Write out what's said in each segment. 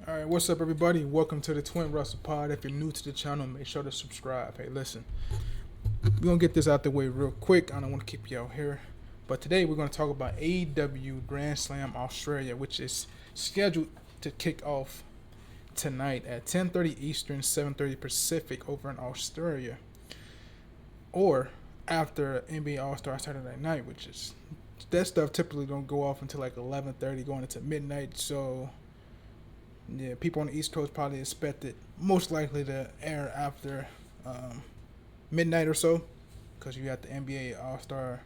Alright, what's up, everybody? Welcome to the Twin Russell Pod. If you're new to the channel, make sure to subscribe. Hey, listen, we're going to get this out the way real quick. I don't want to keep you out here. But today, we're going to talk about AEW Grand Slam Australia, which is scheduled to kick off tonight at 10:30 Eastern, 7:30 Pacific over in Australia. Or after NBA All-Star Saturday night, which is... that stuff typically don't go off until like 11:30, going into midnight, so... yeah, people on the East Coast probably expect it most likely to air after midnight or so, because you got the NBA All-Star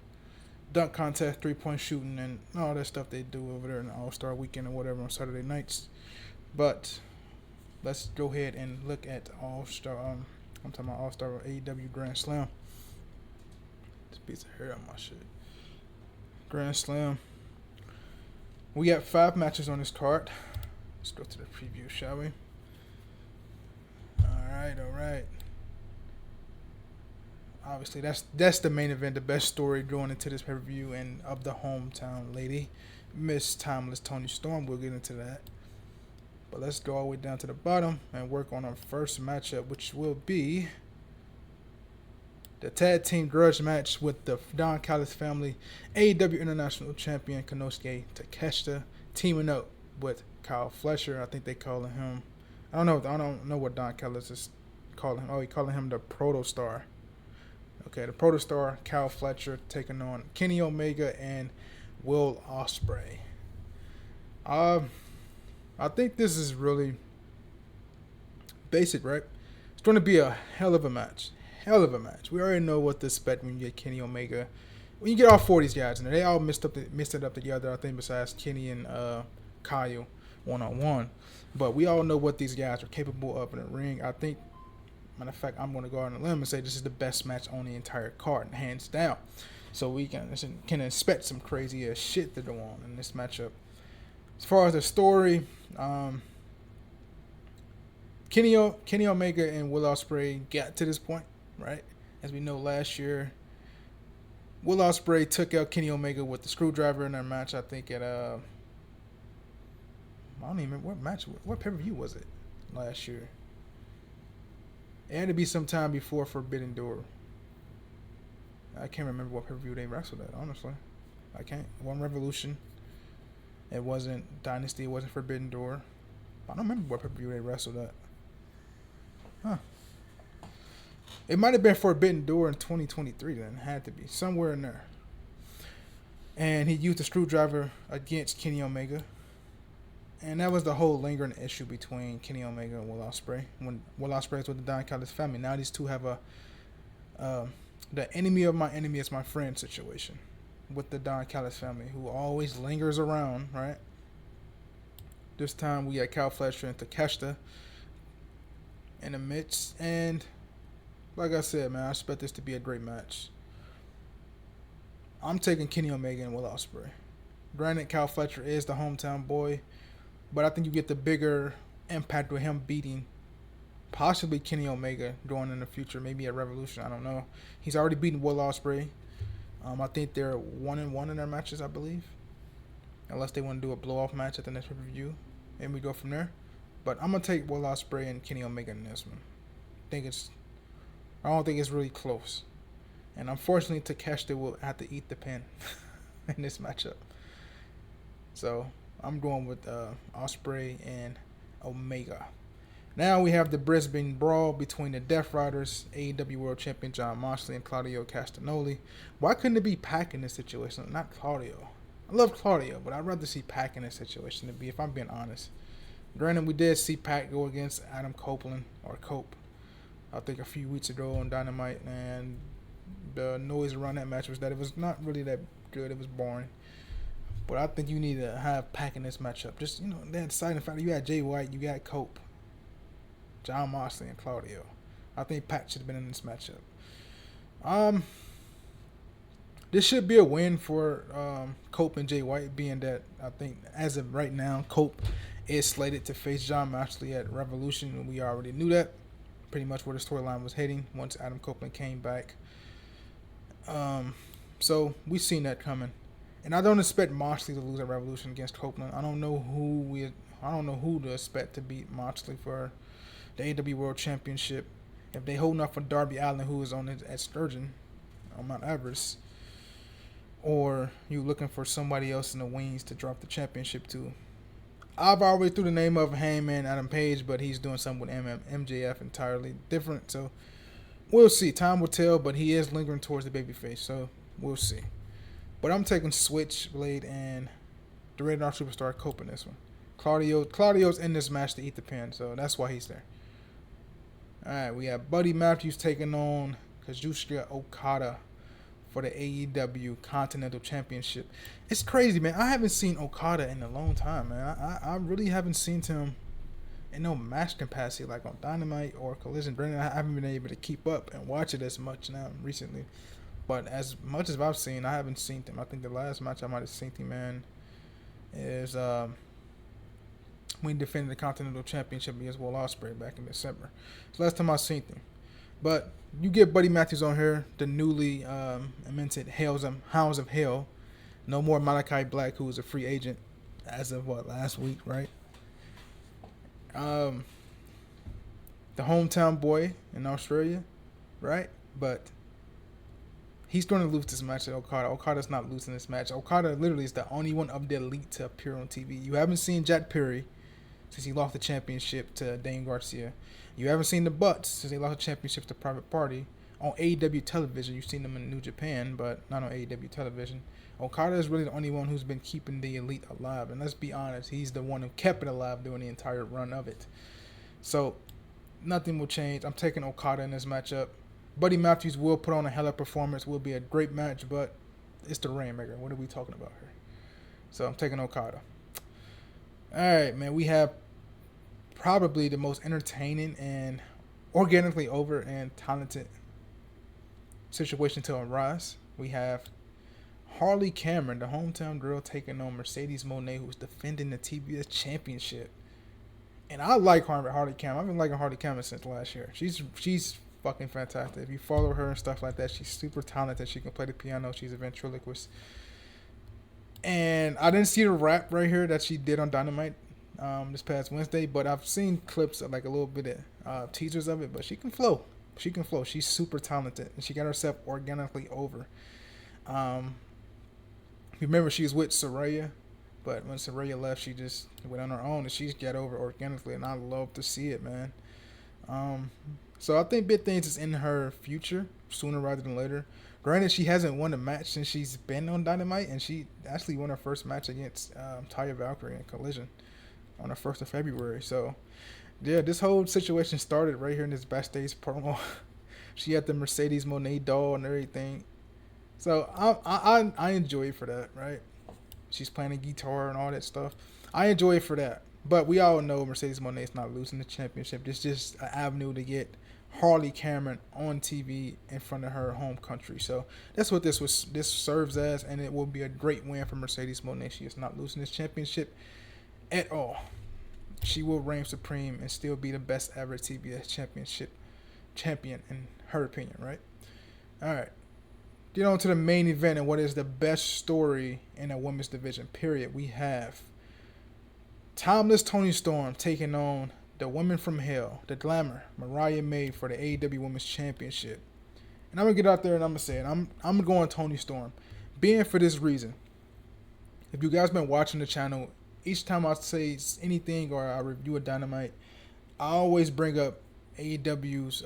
dunk contest, three-point shooting, and all that stuff they do over there in the All-Star weekend or whatever on Saturday nights. But let's go ahead and look at All-Star. I'm talking about All-Star AEW Grand Slam. This piece of hair on my shit. Grand Slam. We got 5 matches on this card. Let's go to the preview, shall we? Alright. Obviously, that's the main event, the best story going into this pay-per-view, and of the hometown lady, Miss Timeless Toni Storm. We'll get into that. But let's go all the way down to the bottom and work on our first matchup, which will be the tag team grudge match with the Don Callis family, AEW International Champion Konosuke Takeshita, teaming up with Kyle Fletcher. I think they calling him. I don't know what Don Callis is calling him. Oh, he calling him the Protostar. Okay, the Protostar, Kyle Fletcher taking on Kenny Omega and Will Ospreay. I think this is really basic, right? It's going to be a hell of a match. We already know what to expect when you get Kenny Omega. When you get all 4 of these guys in there, they all mixed it up together. I think besides Kenny and Kyle one-on-one. But we all know what these guys are capable of in the ring. I think, matter of fact, I'm going to go out on a limb and say this is the best match on the entire card, hands down. So we can expect some crazy ass shit to go on in this matchup. As far as the story, Kenny Omega and Will Ospreay got to this point, right? As we know, last year, Will Ospreay took out Kenny Omega with the screwdriver in their match. I think at I don't even remember what pay-per-view was it last year. It had to be sometime before Forbidden Door. I can't remember what pay-per-view they wrestled at, honestly. I can't. It wasn't Revolution. It wasn't Dynasty. It wasn't Forbidden Door. I don't remember what pay-per-view they wrestled at. Huh. It might have been Forbidden Door in 2023 then. It had to be. Somewhere in there. And he used the screwdriver against Kenny Omega. And that was the whole lingering issue between Kenny Omega and Will Ospreay. When Will Ospreay is with the Don Callis family, now these two have the enemy of my enemy is my friend situation with the Don Callis family, who always lingers around, right? This time we got Kyle Fletcher and Takeshita in the midst, and like I said, man, I expect this to be a great match. I'm taking Kenny Omega and Will Ospreay. Granted, Kyle Fletcher is the hometown boy, but I think you get the bigger impact with him beating possibly Kenny Omega going in the future, maybe at Revolution. I don't know. He's already beaten Will Ospreay. I think they're 1-1 in their matches, I believe, unless they want to do a blow-off match at the next pay-per-view, and we go from there. But I'm gonna take Will Ospreay and Kenny Omega in this one. I don't think it's really close, and unfortunately, Takeshita will have to eat the pin in this matchup. So I'm going with Ospreay and Omega. Now we have the Brisbane Brawl between the Death Riders, AEW World Champion Jon Moxley and Claudio Castagnoli. Why couldn't it be Pac in this situation? Not Claudio. I love Claudio, but I'd rather see Pac in this situation to be, if I'm being honest. Granted, we did see Pac go against Adam Copeland, or Cope, I think a few weeks ago on Dynamite, and the noise around that match was that it was not really that good. It was boring. But I think you need to have Pac in this matchup. Just, that exciting fact that you got Jay White, you got Cope, Jon Moxley, and Claudio. I think Pac should have been in this matchup. This should be a win for Cope and Jay White, being that I think as of right now, Cope is slated to face Jon Moxley at Revolution, and we already knew that. Pretty much where the storyline was heading once Adam Copeland came back. So we've seen that coming. And I don't expect Moxley to lose at Revolution against Copeland. I don't know I don't know who to expect to beat Moxley for the AEW World Championship. If they holding up for Darby Allin, who is on it at Sturgeon on Mount Everest, or you looking for somebody else in the wings to drop the championship to. I've already threw the name of Heyman Adam Page, but he's doing something with MJF entirely different. So we'll see. Time will tell, but he is lingering towards the babyface, so we'll see. But I'm taking Switchblade and the Rated R Superstar Cope in this one. Claudio's in this match to eat the pin, so that's why he's there. Alright, we have Buddy Matthews taking on Kazuchika Okada for the AEW Continental Championship. It's crazy, man. I haven't seen Okada in a long time, man. I really haven't seen him in no match capacity, like on Dynamite or Collision. Brandon, I haven't been able to keep up and watch it as much now recently. But as much as I've seen, I haven't seen him. I think the last match I might have seen him in is when he defended the Continental Championship against Will Ospreay back in December. It's the last time I've seen him. But you get Buddy Matthews on here, the newly minted Hounds of Hell. No more Malachi Black, who was a free agent as of last week, right? The hometown boy in Australia, right? But he's going to lose this match to Okada. Okada's not losing this match. Okada literally is the only one of the elite to appear on TV. You haven't seen Jack Perry since he lost the championship to Dane Garcia. You haven't seen the Butts since they lost the championship to Private Party. On AEW television, you've seen them in New Japan, but not on AEW television. Okada is really the only one who's been keeping the elite alive. And let's be honest, he's the one who kept it alive during the entire run of it. So, nothing will change. I'm taking Okada in this matchup. Buddy Matthews will put on a hell of a performance. Will be a great match, but it's the Rainmaker. What are we talking about here? So, I'm taking Okada. Alright, man. We have probably the most entertaining and organically over and talented situation to arise. We have Harley Cameron, the hometown girl, taking on Mercedes Moné, who's defending the TBS championship. And I like Harley Cameron. I've been liking Harley Cameron since last year. She's fucking fantastic. If you follow her and stuff like that, she's super talented. She can play the piano. She's a ventriloquist. And I didn't see the rap right here that she did on Dynamite this past Wednesday, but I've seen clips of like a little bit of teasers of it. But she can flow. She can flow. She's super talented, and she got herself organically over. Remember, she was with Saraya, but when Saraya left, she just went on her own, and she's got over organically, and I love to see it, man. So I think big things is in her future sooner rather than later. Granted, she hasn't won a match since she's been on Dynamite, and she actually won her first match against Taya Valkyrie in Collision on the 1st of February. So, yeah, this whole situation started right here in this backstage promo. She had the Mercedes Moné doll and everything. So I enjoy it for that, right? She's playing a guitar and all that stuff. I enjoy it for that. But we all know Mercedes Moné is not losing the championship. It's just an avenue to get Harley Cameron on TV in front of her home country. So that's what this serves as, and it will be a great win for Mercedes Moné. She is not losing this championship at all. She will reign supreme and still be the best ever TBS champion in her opinion, right? All right. Get on to the main event and what is the best story in a women's division, period. We have Timeless Toni Storm taking on the Women from Hell, the Glamour, Mariah May for the AEW Women's Championship. And I'm going to get out there and I'm going to say it. I'm going Toni Storm. Being for this reason. If you guys been watching the channel, each time I say anything or I review a Dynamite, I always bring up AEW's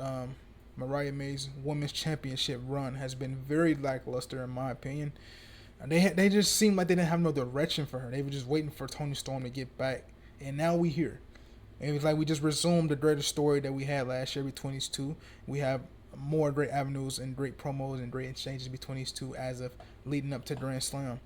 Mariah May's Women's Championship run has been very lackluster in my opinion. They just seemed like they didn't have no direction for her. They were just waiting for Toni Storm to get back. And now we here. It was like we just resumed the greater story that we had last year between these two. We have more great avenues and great promos and great exchanges between these two as of leading up to Grand Slam.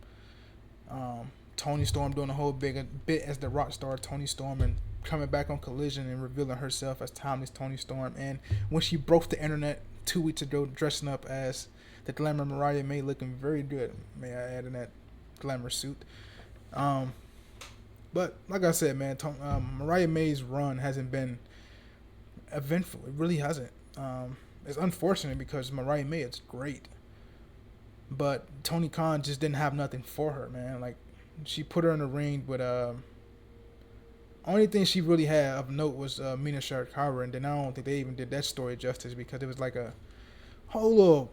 Toni Storm doing a whole bit as the rock star Toni Storm and coming back on Collision and revealing herself as Timeless Toni Storm. And when she broke the internet 2 weeks ago, dressing up as the Glamour Mariah May, looking very good, may I add, in that glamour suit. But like I said, man, Mariah May's run hasn't been eventful. It really hasn't. It's unfortunate because Mariah May is great, but Tony Khan just didn't have nothing for her, man. Like, she put her in the ring with Only thing she really had of note was Mina Sharakawa, and then I don't think they even did that story justice because it was like a whole little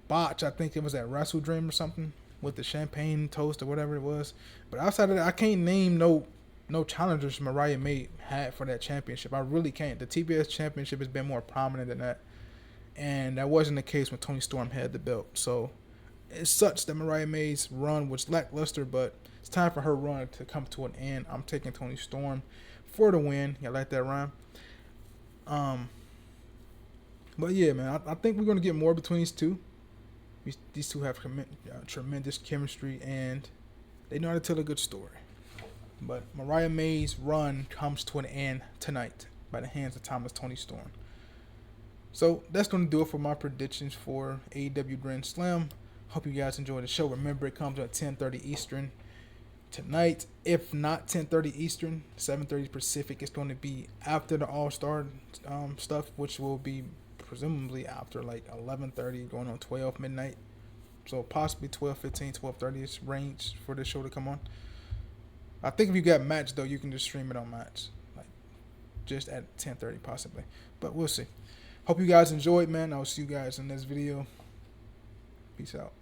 botch. I think it was at Wrestle Dream or something with the champagne toast or whatever it was. But outside of that, I can't name no challengers Mariah May had for that championship. I really can't. The TBS championship has been more prominent than that, and that wasn't the case when Toni Storm had the belt. So it sucks that Mariah May's run was lackluster, but it's time for her run to come to an end. I'm taking Toni Storm for the win. I like that rhyme. Um, but yeah, man, I think we're gonna get more between these two. These two have tremendous chemistry, and they know how to tell a good story. But Mariah May's run comes to an end tonight by the hands of Toni Storm. So that's going to do it for my predictions for AEW Grand Slam. Hope you guys enjoy the show. Remember, it comes at 10:30 Eastern tonight. If not 10:30 Eastern, 7:30 Pacific. It's going to be after the All Star stuff, which will be presumably after like 11:30, going on 12 midnight. So possibly 12:15, 12:30 range for this show to come on. I think if you got Match though, you can just stream it on Match, like just at 10:30 possibly. But we'll see. Hope you guys enjoyed, man. I'll see you guys in this video. Peace out.